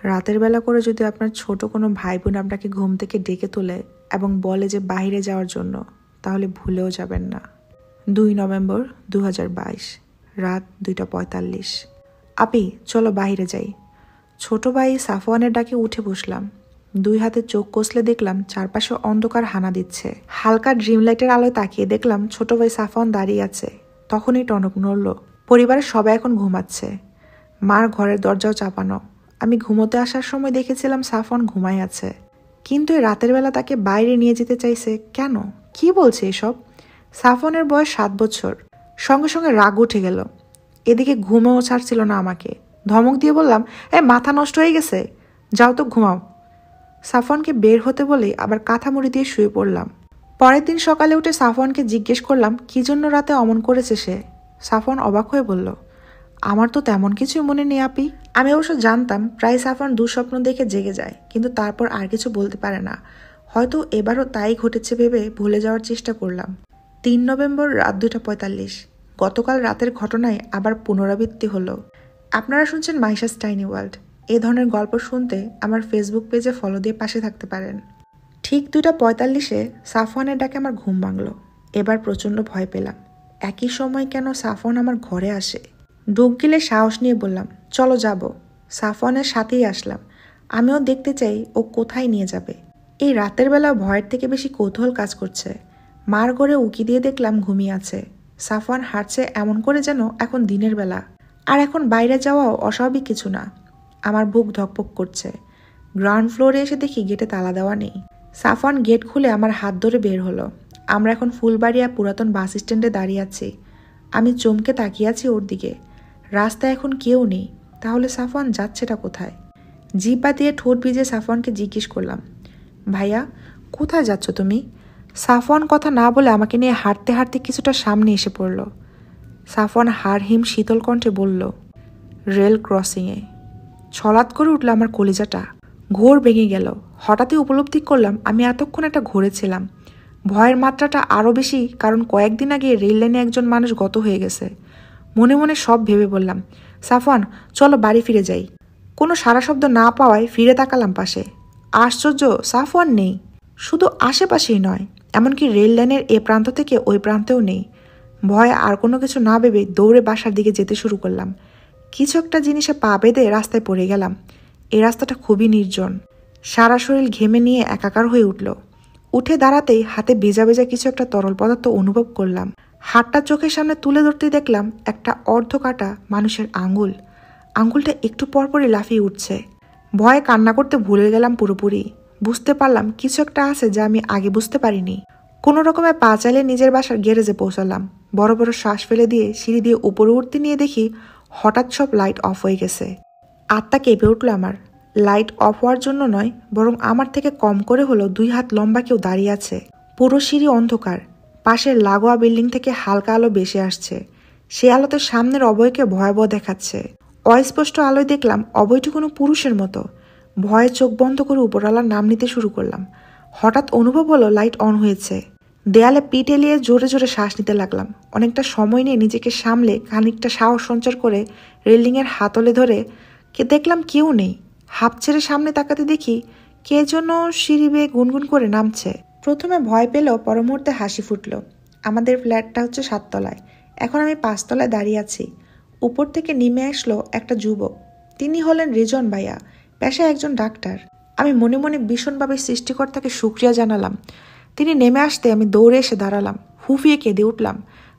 রাতের বেলা করে যদি আপনার ছোট কোনো ভাই বোন আপনাকে ঘুম থেকে ডেকে তোলে এবং বলে যে বাইরে যাওয়ার জন্য, তাহলে ভুলেও যাবেন না। 2 নভেম্বর 2022, রাত 2:45। আপি চলো বাইরে যাই। ছোট ভাই সাফওয়ানের ডাকে উঠে বসলাম। 2 হাতে চোখ কষলে দেখলাম চারপাশে অন্ধকার হানা দিচ্ছে। হালকা ড্রিম লাইটের আলোয় তাকিয়ে দেখলাম ছোট ভাই সাফওয়ান দাঁড়িয়ে আছে। তখনই টনক নড়ল। পরিবারের সবাই এখন ঘুমাচ্ছে। মার ঘরের দরজাও চাপানো। আমি ঘুমোতে আসার সময় দেখেছিলাম সাফওয়ান ঘুমায় আছে, কিন্তু এই রাতের বেলা তাকে বাইরে নিয়ে যেতে চাইছে কেন? কি বলছে এসব? সাফওয়ানের বয়স 7 বছর। সঙ্গে সঙ্গে রাগ উঠে গেল। এদিকে ঘুমেও ছাড়ছিল না আমাকে। ধমক দিয়ে বললাম, মাথা নষ্ট হয়ে গেছে, যাও তো ঘুমাও। সাফওয়ানকে বের হতে বলে আবার কাঁথা মুড়ি দিয়ে শুয়ে পড়লাম। পরের দিন সকালে উঠে সাফওয়ানকে জিজ্ঞেস করলাম কি জন্য রাতে অমন করেছে সে। সাফওয়ান অবাক হয়ে বলল, আমার তো তেমন কিছুই মনে নেই আপি। আমি অবশ্য জানতাম প্রায় সাফওয়ান দুঃস্বপ্ন দেখে জেগে যায়, কিন্তু তারপর আর কিছু বলতে পারে না। হয়তো এবারও তাই ঘটেছে ভেবে ভুলে যাওয়ার চেষ্টা করলাম। 3 নভেম্বর রাত 2:45। গতকাল রাতের ঘটনায় আবার পুনরাবৃত্তি হলো। আপনারা শুনছেন মাইশাস টাইনি ওয়ার্ল্ড। এ ধরনের গল্প শুনতে আমার ফেসবুক পেজে ফলো দিয়ে পাশে থাকতে পারেন। ঠিক 2:45-এ সাফওয়ানের ডাকে আমার ঘুম ভাঙল। এবার প্রচণ্ড ভয় পেলাম। একই সময় কেন সাফওয়ান আমার ঘরে আসে? ডুব গিলে সাহস নিয়ে বললাম, চলো যাব। সাফওয়ানের সাথেই আসলাম। আমিও দেখতে চাই ও কোথায় নিয়ে যাবে। এই রাতের বেলা ভয়ের থেকে বেশি কৌতূহল কাজ করছে। মার ঘরে উকি দিয়ে দেখলাম ঘুমিয়ে আছে। সাফওয়ান হাঁটছে এমন করে যেন এখন দিনের বেলা। আর এখন বাইরে যাওয়াও অস্বাভাবিক কিছু না। আমার বুক ধকপক করছে। গ্রাউন্ড ফ্লোরে এসে দেখি গেটে তালা দেওয়া নেই। সাফওয়ান গেট খুলে আমার হাত ধরে বের হলো। আমরা এখন ফুলবাড়িয়া পুরাতন বাস স্ট্যান্ডে দাঁড়িয়ে আছি। আমি চমকে তাকিয়ে আছি ওর দিকে। রাস্তায় এখন কেউ নেই। তাহলে সাফওয়ান যাচ্ছেটা কোথায়? জিহ্বা দিয়ে ঠোঁট ভিজে সাফওয়ানকে জিজ্ঞেস করলাম, ভাইয়া কোথায় যাচ্ছ তুমি? সাফওয়ান কথা না বলে আমাকে নিয়ে হাঁটতে হাঁটতে কিছুটা সামনে এসে পড়ল। সাফওয়ান হাড়হিম শীতল কণ্ঠে বলল, রেল ক্রসিংয়ে। ছলাৎ করে উঠল আমার কলিজাটা। ঘোর ভেঙে গেল। হঠাৎই উপলব্ধি করলাম আমি এতক্ষণ একটা ঘোরেছিলাম। ভয়ের মাত্রাটা আরও বেশি, কারণ কয়েকদিন আগে রেল লাইনে একজন মানুষ গত হয়ে গেছে। মনে মনে সব ভেবে বললাম, সাফওয়ান চলো বাড়ি ফিরে যাই। কোনো সারা শব্দ না পাওয়ায় ফিরে তাকালাম পাশে। আশ্চর্য, সাফওয়ান নেই। শুধু আশেপাশেই নয়, এমনকি রেল লাইনের এ প্রান্ত থেকে ওই প্রান্তেও নেই। ভয়ে আর কোনো কিছু না ভেবে দৌড়ে বাসার দিকে যেতে শুরু করলাম। কিছু একটা জিনিসে পা বেঁধে রাস্তায় পড়ে গেলাম। এই রাস্তাটা খুবই নির্জন। সারা শরীর ঘেমে নিয়ে একাকার হয়ে উঠল। উঠে দাঁড়াতেই হাতে ভেজা ভেজা কিছু একটা তরল পদার্থ অনুভব করলাম। হাতটা চোখের সামনে তুলে ধরতে দেখলাম একটা অর্ধ কাটা মানুষের আঙুল। আঙুলটা একটু পরপরই লাফিয়ে উঠছে। ভয়ে কান্না করতে ভুলে গেলাম পুরোপুরি। বুঝতে পারলাম কিছু একটা আছে যা আমি আগে বুঝতে পারিনি। কোনো রকমে পা চালিয়ে নিজের বাসার গ্যারেজে পৌঁছালাম। বড় বড় শ্বাস ফেলে দিয়ে সিঁড়ি দিয়ে উপরে উঠতে নিয়ে দেখি হঠাৎ সব লাইট অফ হয়ে গেছে। আত্মা কেঁপে উঠল আমার। লাইট অফ হওয়ার জন্য নয়, বরং আমার থেকে কম করে হলো 2 হাত লম্বা কেউ দাঁড়িয়ে আছে। পুরো সিঁড়ি অন্ধকার। পাশের লাগোয়া বিল্ডিং থেকে হালকা আলো ভেসে আসছে। সে আলোতে সামনের অভয়কে ভয়াবহ দেখাচ্ছে। অস্পষ্ট আলোয় দেখলাম অভয়টি কোনো পুরুষের মতো। ভয়ে চোখ বন্ধ করে উপরওয়ালার নাম নিতে শুরু করলাম। হঠাৎ অনুভব হলো লাইট অন হয়েছে। দেয়ালে পিঠ এলিয়ে জোরে জোরে শ্বাস নিতে লাগলাম। অনেকটা সময় নিয়ে নিজেকে সামলে খানিকটা সাহস সঞ্চার করে রেলিংয়ের হাতলে ধরে দেখলাম কেউ নেই। হাঁপ ছেড়ে সামনে তাকাতে দেখি কে যেন সিঁড়ি বেয়ে গুনগুন করে নামছে। প্রথমে ভয় পেলেও পর মুহূর্তে হাসি ফুটল। আমাদের ফ্ল্যাটটা হচ্ছে 7 তলায়। এখন আমি 5 তলায় দাঁড়িয়ে আছি। উপর থেকে নেমে আসলো একটা যুবক। তিনি হলেন রিজন ভাইয়া, পেশায় একজন ডাক্তার। আমি মনে মনে ভীষণভাবে সৃষ্টিকর্তাকে শুকরিয়া জানালাম। তিনি নেমে আসতে আমি দৌড়ে এসে দাঁড়ালাম। ফুফিয়ে কেঁদে উঠলাম।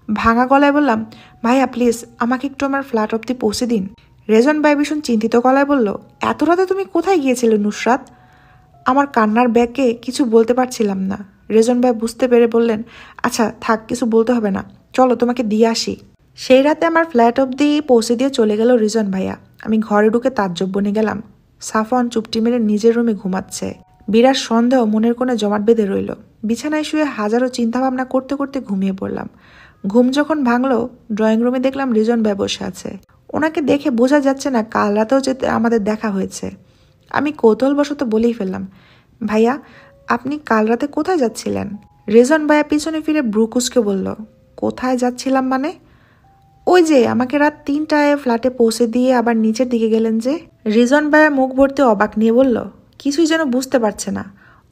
ভাঙা গলায় বললাম, ভাইয়া প্লিজ আমাকে একটু আমার ফ্ল্যাট অব্দি পৌঁছে দিন। রেজন ভাই ভীষণ চিন্তিত গলায় বলল, এত রাতে তুমি কোথায় গিয়েছিলে নুসরাত? আমার কান্নার ব্যাগে কিছু বলতে পারছিলাম না। রেজন ভাই বুঝতে পেরে বললেন, আচ্ছা থাক, কিছু বলতে হবে না, চলো তোমাকে দিয়ে আসি। সেই রাতে আমার ফ্ল্যাট অব্দি পৌঁছে দিয়ে চলে গেল রিজন ভাইয়া। আমি ঘরে ঢুকে তাজ্জব বনে গেলাম। সাফওয়ান চুপটি মেরে নিজের রুমে ঘুমাচ্ছে। বিরাট সন্দেহ মনের কোণে জমাট বেঁধে রইল। বিছানায় শুয়ে হাজারো চিন্তাভাবনা করতে করতে ঘুমিয়ে পড়লাম। ঘুম যখন ভাঙলো, ড্রয়িং রুমে দেখলাম রিজন ভাই বসে আছে। ওনাকে দেখে বোঝা যাচ্ছে না কাল রাতেও যে আমাদের দেখা হয়েছে। আমি কৌতূহলবশত বলেই ফেললাম, ভাইয়া আপনি কাল রাতে কোথায় যাচ্ছিলেন? রেজন ভাইয়া পিছনে ফিরে ব্রু কুঁচকে বলল, কোথায় যাচ্ছিলাম মানে? ওই যে আমাকে রাত 3টায় ফ্ল্যাটে পৌঁছে দিয়ে আবার নিচের দিকে গেলেন যে। রিজন ভাইয়া মুখ ভর্তি অবাক নিয়ে বলল, কিছুই যেন বুঝতে পারছে না।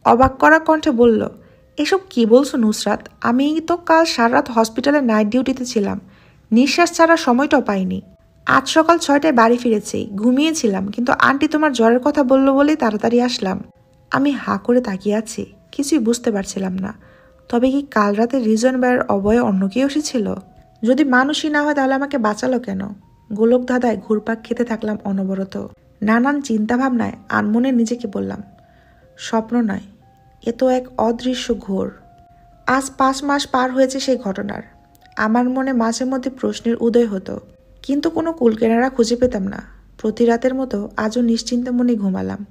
অবাক করা কণ্ঠে বলল, এসব কি বলছো নুসরাত? আমি তো কাল সারা রাত হসপিটালে নাইট ডিউটিতে ছিলাম, নিঃশ্বাস ছাড়ার সময়টাও পাইনি। আজ সকাল 6টায় বাড়ি ফিরেছি, ঘুমিয়েছিলাম, কিন্তু আন্টি তোমার জ্বরের কথা বললো বলেই তাড়াতাড়ি আসলাম। আমি হাঁ করে তাকিয়ে আছি, কিছুই বুঝতে পারছিলাম না। তবে কি কাল রাতে রিজন ভাইয়ের অবয়ে অন্য কেউ এসেছিল? যদি মানুষই না হয় তাহলে আমাকে বাঁচালো কেন? গোলক ধাঁধায় ঘুরপাক খেতে থাকলাম অনবরত। নানান চিন্তাভাবনায় আনমনে নিজেকে বললাম, স্বপ্ন নয়, এ তো এক অদৃশ্য ঘোর। আজ 5 মাস পার হয়েছে সেই ঘটনার। আমার মনে মাঝে মধ্যে প্রশ্নের উদয় হতো, কিন্তু কোনো কুলকেনারা খুঁজে পেতাম না। প্রতি রাতের মতো আজও নিশ্চিন্তে মনে ঘুমালাম।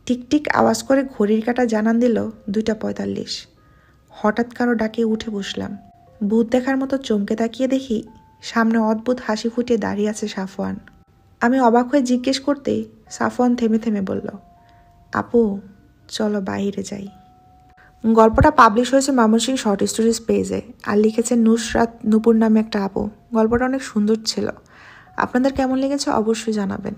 টিকটিক আওয়াজ করে ঘড়ির কাঁটা জানান দিল 2:45। হঠাৎ কারো ডাকে উঠে বসলাম। ভূত দেখার মতো চমকে তাকিয়ে দেখি সামনে অদ্ভুত হাসি ফুটিয়ে দাঁড়িয়ে আছে সাফওয়ান। আমি অবাক হয়ে জিজ্ঞেস করতেই সাফওয়ান থেমে থেমে বলল, আপু চলো বাইরে যাই। গল্পটা পাবলিশ হয়েছে ময়মনসিংহ শর্ট স্টোরিজ পেজে, আর লিখেছেন নুসরাত নূপুর নামে একটা আপু। গল্পটা অনেক সুন্দর ছিল। আপনাদের কেমন লেগেছে অবশ্যই জানাবেন।